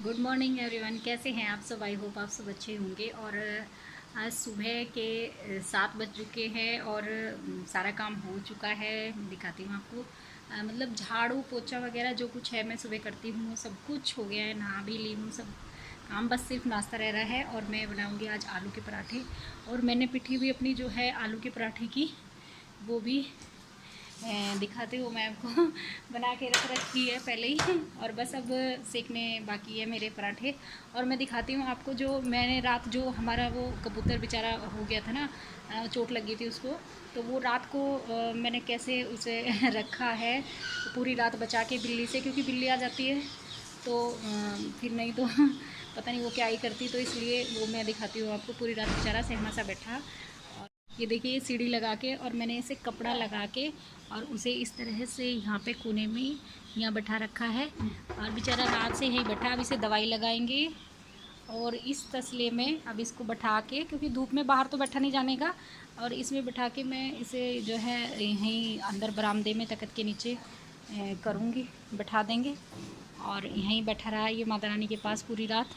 Good morning everyone, कैसे हैं आप सब। आई होप आप सब अच्छे होंगे। और आज सुबह के 7 बज चुके हैं और सारा काम हो चुका है। दिखाती हूँ आपको। मतलब झाड़ू पोछा वगैरह जो कुछ है मैं सुबह करती हूँ, सब कुछ हो गया है। नहा भी ली हूँ, सब काम बस सिर्फ नाश्ता रह रहा है। और मैं बनाऊँगी आज आलू के पराठे। और मैंने पिठी भी अपनी जो है आलू के पराठे की वो भी दिखाते हो मैं आपको बना के रख रखी है पहले ही। और बस अब सेकने बाकी है मेरे पराठे। और मैं दिखाती हूँ आपको जो मैंने रात जो हमारा वो कबूतर बेचारा हो गया था ना, चोट लगी थी उसको। तो वो रात को मैंने कैसे उसे रखा है पूरी रात बचा के बिल्ली से, क्योंकि बिल्ली आ जाती है तो फिर नहीं तो पता नहीं वो क्या ही करती। तो इसलिए वो मैं दिखाती हूँ आपको। पूरी रात बेचारा सहमा सा बैठा। ये देखिए सीढ़ी लगा के और मैंने इसे कपड़ा लगा के और उसे इस तरह से यहाँ पे कोने में यहाँ बैठा रखा है। और बेचारा रात से यहीं बैठा। अब इसे दवाई लगाएंगे और इस तसले में अब इसको बैठा के, क्योंकि धूप में बाहर तो बैठा नहीं जाने का, और इसमें बैठा के मैं इसे जो है यहीं अंदर बरामदे में तख्त के नीचे करूँगी, बैठा देंगे। और यहीं बैठा रहा ये माता रानी के पास पूरी रात।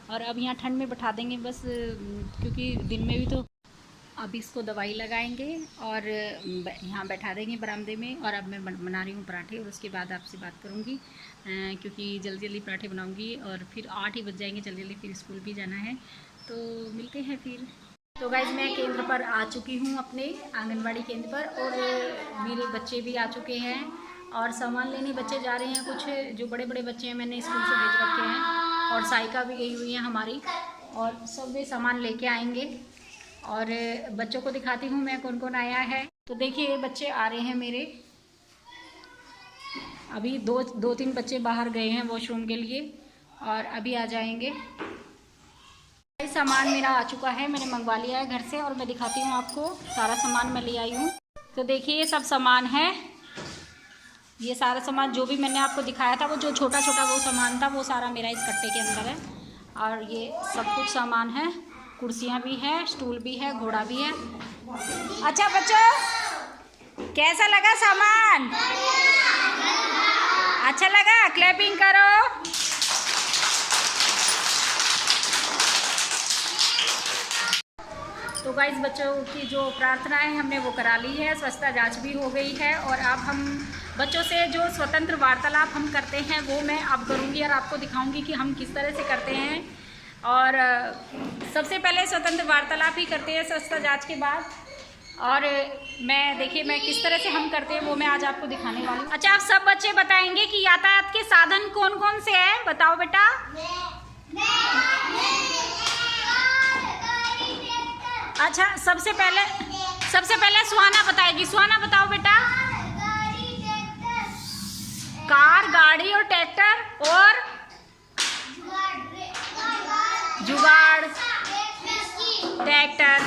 और अब यहाँ ठंड में बैठा देंगे बस, क्योंकि दिन में भी तो। अब इसको दवाई लगाएंगे और यहाँ बैठा देंगे बरामदे में। और अब मैं बना रही हूँ पराठे और उसके बाद आपसे बात करूँगी, क्योंकि जल्दी जल्दी पराठे बनाऊँगी और फिर 8 ही बज जाएंगे जल्दी जल्दी, फिर स्कूल भी जाना है। तो मिलते हैं फिर। तो गाइज मैं केंद्र पर आ चुकी हूँ, अपने आंगनबाड़ी केंद्र पर। और मेरे बच्चे भी आ चुके हैं और सामान लेने बच्चे जा रहे हैं। कुछ जो बड़े बड़े बच्चे हैं मैंने स्कूल से भेज रखे हैं, और साइका भी गई हुई है हमारी, और सब वे सामान लेके आएंगे। और बच्चों को दिखाती हूँ मैं कौन कौन आया है। तो देखिए ये बच्चे आ रहे हैं मेरे। अभी दो तीन बच्चे बाहर गए हैं वॉशरूम के लिए और अभी आ जाएंगे। सामान मेरा आ चुका है, मैंने मंगवा लिया है घर से। और मैं दिखाती हूँ आपको, सारा सामान मैं ले आई हूँ। तो देखिए ये सब सामान है, ये सारा सामान जो भी मैंने आपको दिखाया था, वो जो छोटा छोटा वो सामान था, वो सारा मेरा इस कट्टे के अंदर है। और ये सब कुछ सामान है, कुर्सियाँ भी है, स्टूल भी है, घोड़ा भी है। अच्छा बच्चों, कैसा लगा सामान? अच्छा लगा? क्लैपिंग करो। तो गाइस बच्चों की जो प्रार्थनाएं हमने वो करा ली है, स्वच्छता जांच भी हो गई है। और अब हम बच्चों से जो स्वतंत्र वार्तालाप हम करते हैं वो मैं अब करूँगी और आपको दिखाऊंगी कि हम किस तरह से करते हैं। और सबसे पहले स्वतंत्र वार्तालाप ही करते हैं स्वच्छता जांच के बाद। और मैं देखिए मैं किस तरह से हम करते हैं वो मैं आज आपको दिखाने वाली हूँ। अच्छा, आप सब बच्चे बताएंगे कि यातायात के साधन कौन कौन से हैं, बताओ बेटा। अच्छा, सबसे पहले सुहाना बताएगी। सुहाना बताओ बेटा। कार, गाड़ी और ट्रैक्टर और जुगाड़, ट्रैक्टर,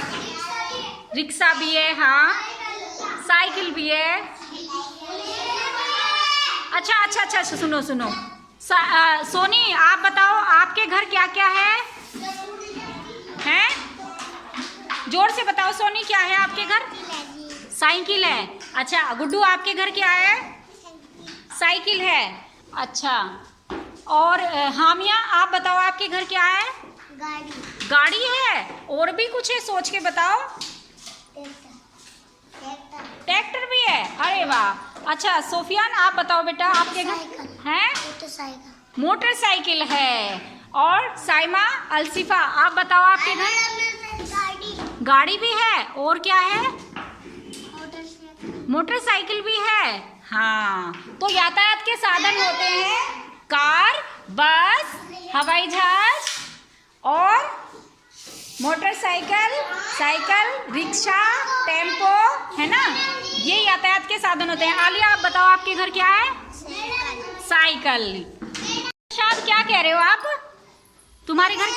रिक्शा भी है, हाँ, साइकिल भी है। अच्छा, सुनो सोनी आप बताओ आपके घर क्या क्या है? हैं? जोर से बताओ सोनी, क्या है आपके घर? साइकिल है। अच्छा गुड्डू आपके घर क्या है? साइकिल है। अच्छा, और हामिया आप बताओ आपके घर क्या है? गाड़ी है। और भी कुछ है, सोच के बताओ। ट्रैक्टर भी है, अरे वाह। अच्छा सोफियान आप बताओ बेटा आपके घर है? मोटरसाइकिल है। और साइमा, अलसिफा आप बताओ आपके घर? गाड़ी भी है। और क्या है? मोटरसाइकिल भी है, हाँ। तो यातायात के साधन होते हैं कार, बस, हवाई जहाज और मोटरसाइकिल, साइकिल, रिक्शा, टेम्पो, है ना। ये यातायात के साधन होते हैं। आलिया आप बताओ आपके घर क्या है? साइकिल। शायद क्या कह रहे हो आप? तुम्हारे घर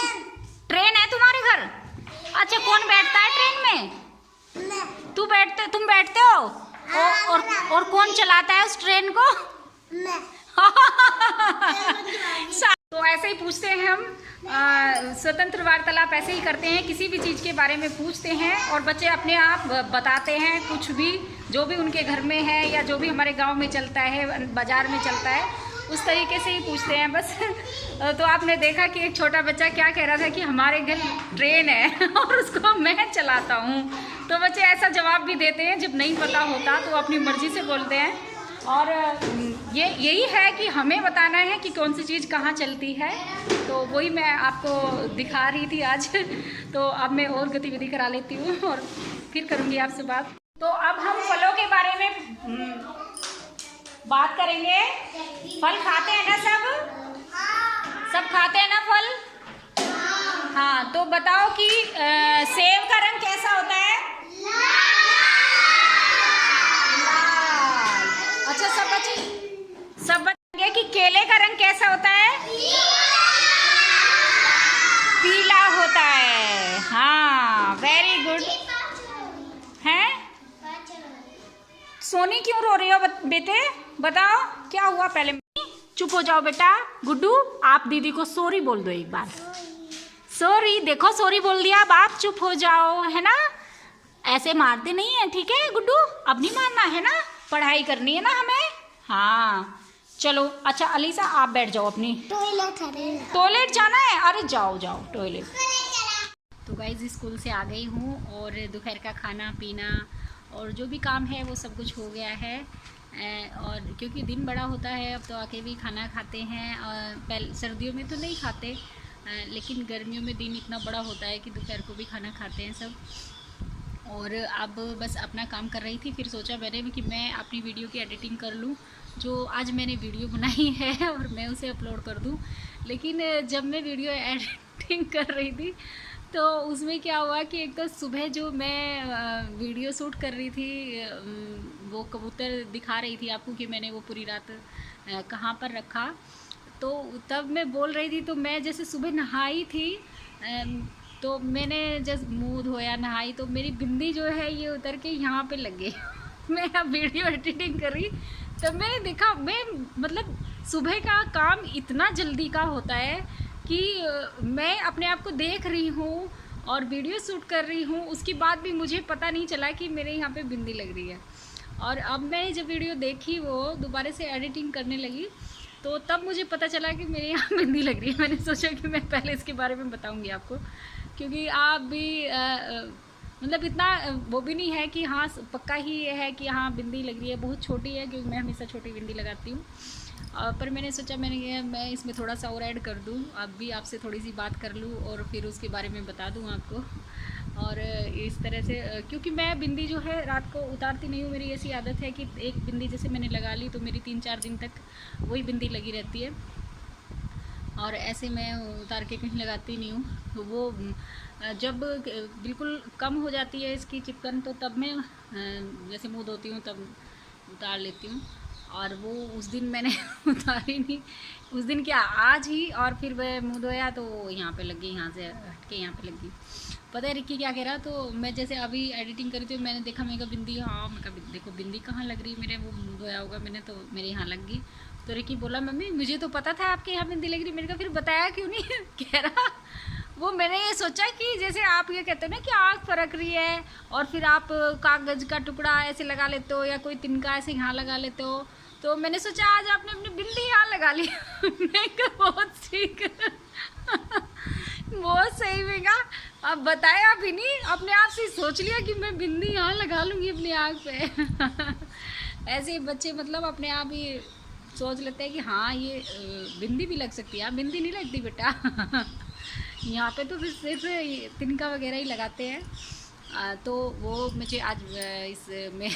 ट्रेन है तुम्हारे घर? अच्छा, कौन बैठता है ट्रेन में? तुम बैठते हो? और कौन चलाता है उस ट्रेन को? तो ऐसे ही पूछते हैं हम, स्वतंत्र वार्तालाप ऐसे ही करते हैं, किसी भी चीज़ के बारे में पूछते हैं और बच्चे अपने आप बताते हैं कुछ भी, जो भी उनके घर में है या जो भी हमारे गांव में चलता है, बाज़ार में चलता है, उस तरीके से ही पूछते हैं बस। तो आपने देखा कि एक छोटा बच्चा क्या कह रहा था कि हमारे घर ट्रेन है और उसको मैं चलाता हूँ। तो बच्चे ऐसा जवाब भी देते हैं, जब नहीं पता होता तो अपनी मर्जी से बोलते हैं। और ये यही है कि हमें बताना है कि कौन सी चीज़ कहाँ चलती है। तो वही मैं आपको दिखा रही थी आज। तो अब मैं और गतिविधि करा लेती हूँ और फिर करूँगी आपसे बात। तो अब हम फलों के बारे में बात करेंगे। फल खाते हैं ना सब खाते हैं ना फल? हाँ, तो बताओ कि सेब का रंग कैसा होता है? लाल। अच्छा, सब बताएंगे कि केले का रंग कैसा होता है? पीला होता है। हाँ, वेरी गुड। हैं? सोनी क्यों रो रही हो बेटे? बताओ क्या हुआ पहले। चुप हो जाओ बेटा। गुड्डू, आप दीदी को सॉरी बोल दो एक बार। सॉरी, देखो सॉरी बोल दिया। अब आप चुप हो जाओ, है ना? ऐसे मारते नहीं है, ठीक है गुड्डू? अब नहीं मारना है ना, पढ़ाई करनी है ना हमें। हाँ चलो। अच्छा अलीसा, आप बैठ जाओ अपनी। टॉयलेट जाना है? अरे जाओ जाओ टॉयलेट। तो गाइस स्कूल से आ गई हूँ और दोपहर का खाना पीना और जो भी काम है वो सब कुछ हो गया है। और क्योंकि दिन बड़ा होता है अब तो आके भी खाना खाते हैं। पहले सर्दियों में तो नहीं खाते, लेकिन गर्मियों में दिन इतना बड़ा होता है कि दोपहर को भी खाना खाते हैं सब। और अब बस अपना काम कर रही थी, फिर सोचा मैंने कि मैं अपनी वीडियो की एडिटिंग कर लूँ। जो आज मैंने वीडियो बनाई है और मैं उसे अपलोड कर दूँ। लेकिन जब मैं वीडियो एडिटिंग कर रही थी तो उसमें क्या हुआ कि एक तो सुबह जो मैं वीडियो शूट कर रही थी, वो कबूतर दिखा रही थी आपको कि मैंने वो पूरी रात कहाँ पर रखा। तो तब मैं बोल रही थी, तो मैं जैसे सुबह नहाई थी तो मैंने जब मुँह धोया नहाई तो मेरी बिंदी जो है ये उतर के यहाँ पे लग गई। मैं अब वीडियो एडिटिंग कर रही तब मैंने देखा, मैं मतलब सुबह का काम इतना जल्दी का होता है कि मैं अपने आप को देख रही हूँ और वीडियो शूट कर रही हूँ, उसके बाद भी मुझे पता नहीं चला कि मेरे यहाँ पे बिंदी लग रही है। और अब मैं जब वीडियो देखी, वो दोबारा से एडिटिंग करने लगी, तो तब मुझे पता चला कि मेरे यहाँ बिंदी लग रही है। मैंने सोचा कि मैं पहले इसके बारे में बताऊँगी आपको, क्योंकि आप भी मतलब इतना वो भी नहीं है कि हाँ पक्का ही ये है कि हाँ बिंदी लग रही है। बहुत छोटी है क्योंकि मैं हमेशा छोटी बिंदी लगाती हूँ। पर मैंने सोचा मैं इसमें थोड़ा सा और ऐड कर दूँ, अब भी आपसे थोड़ी सी बात कर लूँ और फिर उसके बारे में बता दूँ आपको। और इस तरह से क्योंकि मैं बिंदी जो है रात को उतारती नहीं हूँ। मेरी ऐसी आदत है कि एक बिंदी जैसे मैंने लगा ली तो मेरी 3-4 दिन तक वही बिंदी लगी रहती है, और ऐसे मैं उतार के कहीं लगाती नहीं हूँ। तो वो जब बिल्कुल कम हो जाती है इसकी चिपकन, तो तब मैं जैसे मुँह धोती हूँ तब उतार लेती हूँ। और वो उस दिन मैंने उतारी नहीं, उस दिन क्या आज ही, और फिर वह मुँह धोया तो यहाँ पे लग गई, यहाँ से हट के यहाँ पे लग गई। पता है रिक्की क्या कह रहा, तो मैं जैसे अभी एडिटिंग करी थी मैंने देखा, मैं कहा बिंदी, हाँ मैं कहा देखो बिंदी कहाँ लग रही, मेरे वो मुँह धोया होगा मैंने तो मेरे यहाँ लग गई। तो रिक्की बोला मम्मी मुझे तो पता था आपके यहाँ बिंदी लग रही। मैंने कहा फिर बताया क्यों नहीं? कह रहा वो मैंने ये सोचा कि जैसे आप ये कहते हो ना कि आँख फरक रही है और फिर आप कागज़ का टुकड़ा ऐसे लगा लेते हो या कोई तिनका ऐसे यहाँ लगा लेते हो, तो मैंने सोचा आज आपने अपनी बिंदी यहाँ लगा ली। मैं कहा बहुत ठीक, बहुत सही। मैं कहा अब बताया भी नहीं, अपने आप से सोच लिया कि मैं बिंदी यहाँ लगा लूँगी अपनी आँख पे। ऐसे बच्चे मतलब अपने आप ही सोच लेते हैं कि हाँ ये बिंदी भी लग सकती है। बिंदी नहीं लगती बेटा। यहाँ पे तो फिर सिर्फ तिनका वगैरह ही लगाते हैं। तो वो मुझे आज इसमें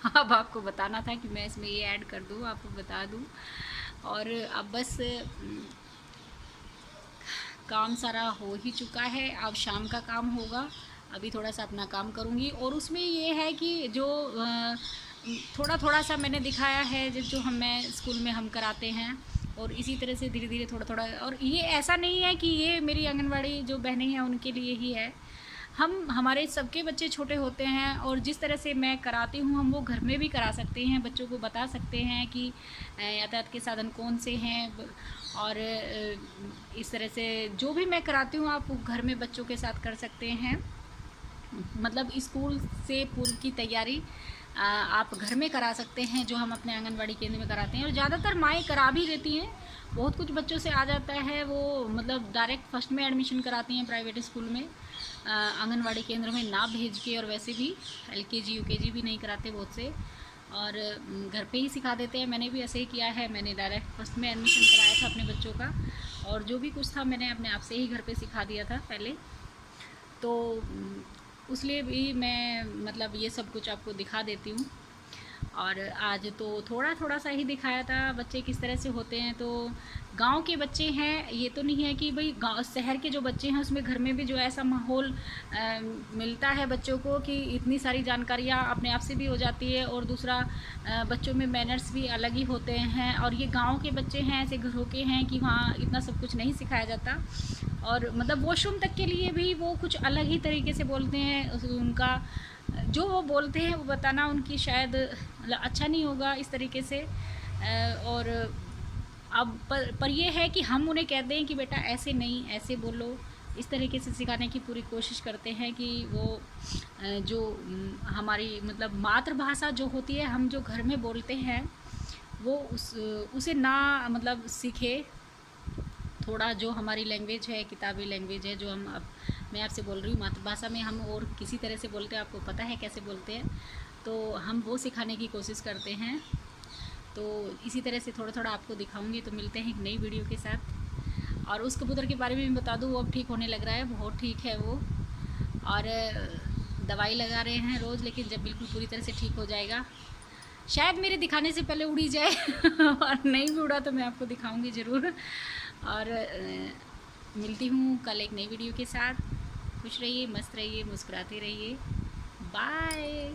अब आपको बताना था कि मैं इसमें ये ऐड कर दूँ, आपको बता दूँ। और अब बस काम सारा हो ही चुका है, अब शाम का काम होगा। अभी थोड़ा सा अपना काम करूँगी, और उसमें ये है कि जो थोड़ा सा मैंने दिखाया है जो मैं स्कूल में हम कराते हैं, और इसी तरह से धीरे धीरे थोड़ा। और ये ऐसा नहीं है कि ये मेरी आंगनवाड़ी जो बहनें हैं उनके लिए ही है, हमारे सबके बच्चे छोटे होते हैं, और जिस तरह से मैं कराती हूँ हम वो घर में भी करा सकते हैं। बच्चों को बता सकते हैं कि यातायात के साधन कौन से हैं, और इस तरह से जो भी मैं कराती हूँ आप घर में बच्चों के साथ कर सकते हैं। मतलब स्कूल से पूर्व की तैयारी आप घर में करा सकते हैं, जो हम अपने आंगनवाड़ी केंद्र में कराते हैं। और ज़्यादातर माएँ करा भी देती हैं। बहुत कुछ बच्चों से आ जाता है, वो मतलब डायरेक्ट फर्स्ट में एडमिशन कराती हैं प्राइवेट स्कूल में, आंगनवाड़ी केंद्र में ना भेज के। और वैसे भी LKG UKG भी नहीं कराते बहुत से, और घर पे ही सिखा देते हैं। मैंने भी ऐसे ही किया है, मैंने डायरेक्ट फर्स्ट में एडमिशन कराया था अपने बच्चों का, और जो भी कुछ था मैंने अपने आप से ही घर पे सिखा दिया था पहले। तो उसलिए भी मैं मतलब ये सब कुछ आपको दिखा देती हूँ। और आज तो थोड़ा थोड़ा सा ही दिखाया था बच्चे किस तरह से होते हैं। तो गांव के बच्चे हैं, ये तो नहीं है कि भाई गांव शहर के जो बच्चे हैं उसमें घर में भी जो ऐसा माहौल मिलता है बच्चों को कि इतनी सारी जानकारियाँ अपने आप से भी हो जाती है। और दूसरा बच्चों में मैनर्स भी अलग ही होते हैं। और ये गांव के बच्चे हैं, ऐसे घरों के हैं कि वहाँ इतना सब कुछ नहीं सिखाया जाता। और मतलब वॉशरूम तक के लिए भी वो कुछ अलग ही तरीके से बोलते हैं। उनका जो वो बोलते हैं वो बताना उनकी शायद मतलब अच्छा नहीं होगा इस तरीके से। और अब पर ये है कि हम उन्हें कहते हैं कि बेटा ऐसे नहीं, ऐसे बोलो, इस तरीके से सिखाने की पूरी कोशिश करते हैं कि वो जो हमारी मतलब मातृभाषा जो होती है, हम जो घर में बोलते हैं वो उसे ना मतलब सीखे। थोड़ा जो हमारी लैंग्वेज है, किताबी लैंग्वेज है, जो हम अब मैं आपसे बोल रही हूँ मातृभाषा में, हम और किसी तरह से बोलते हैं, आपको पता है कैसे बोलते हैं, तो हम वो सिखाने की कोशिश करते हैं। तो इसी तरह से थोड़ा थोड़ा आपको दिखाऊंगी। तो मिलते हैं एक नई वीडियो के साथ। और उस कबूतर के बारे में बता दूँ, वो अब ठीक होने लग रहा है, बहुत ठीक है वो। और दवाई लगा रहे हैं रोज़, लेकिन जब बिल्कुल पूरी तरह से ठीक हो जाएगा, शायद मेरे दिखाने से पहले उड़ी जाए और नहीं भी उड़ा तो मैं आपको दिखाऊंगी ज़रूर। और मिलती हूँ कल एक नई वीडियो के साथ। खुश रहिए, मस्त रहिए, मुस्कुराते रहिए। बाय।